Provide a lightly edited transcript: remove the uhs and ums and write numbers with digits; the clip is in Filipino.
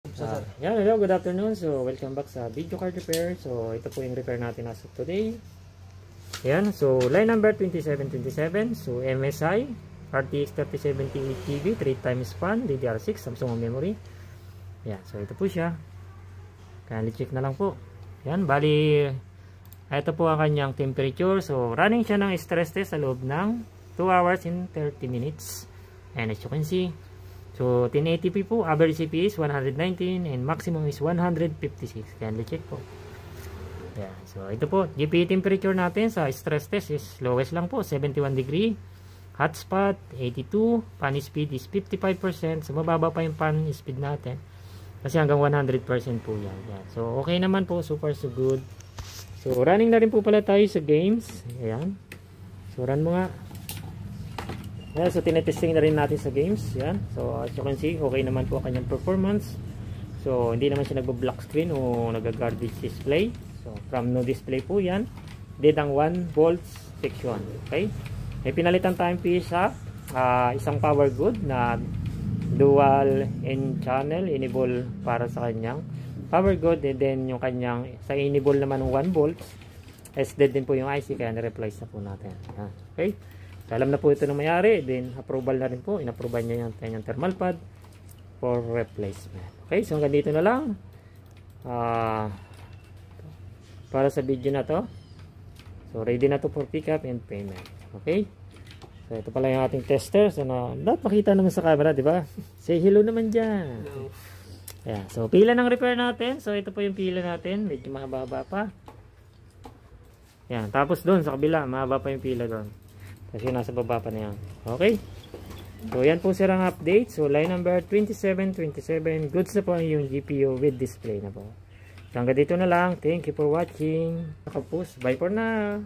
Hello, good afternoon. So, welcome back sa video card repair. So, ito po yung repair natin as of today. Yan, so line number 2727. So, MSI RTX 3070 TV 3x fan DDR6 Samsung memory. Yan, so ito po siya. Kindly check na lang po. Yan, bali ito po ang kanyang temperature. So, running siya ng stress test sa loob ng 2 hours and 30 minutes. And as you can see, so 1080p po, average CPU is 119 and maximum is 156. Kindly check po. Yeah, so ito po, GPU temperature natin sa stress test is lowest lang po, 71 degree. Hotspot 82, fan speed is 55%. So mababa pa yung fan speed natin kasi hanggang 100% po yan. Yeah, so okay naman po, super so good. So running na rin po pala tayo sa games. Ayan. So run mo nga. Yeah, so tinetesting na rin natin sa games. Yan. So as you can see, okay naman po ang kanyang performance. So hindi naman siya nagbo-black screen o nag-garbage display. So from no display po yan. Dead ang 1 volts section. Okay. May pinalitan tayong PSA. Isang power good na dual N channel enable para sa kanyang power good. And then yung kanyang sa enable naman ng 1 volts. SDED din po yung IC kaya na-replace na po natin. Yan. Okay. So, alam na po ito ng mayari, then approval na rin po, inapproval niya yung thermal pad for replacement. Okay, so hanggang dito na lang para sa video na to. So ready na to for pickup and payment. Okay, so ito pala yung ating tester. So dapat makita naman sa camera, di ba? Say hello naman dyan. Hello. Yeah, so pila ng repair natin. So ito po yung pila natin, medyo mahaba pa. Yan, tapos doon sa kabila mahaba pa yung pila doon kasi nasa baba pa na yan. Okay, so yan po sirang update. So line number 2727, goods na po yung GPU with display na po. So hanggang dito na lang. Thank you for watching. Bye for now.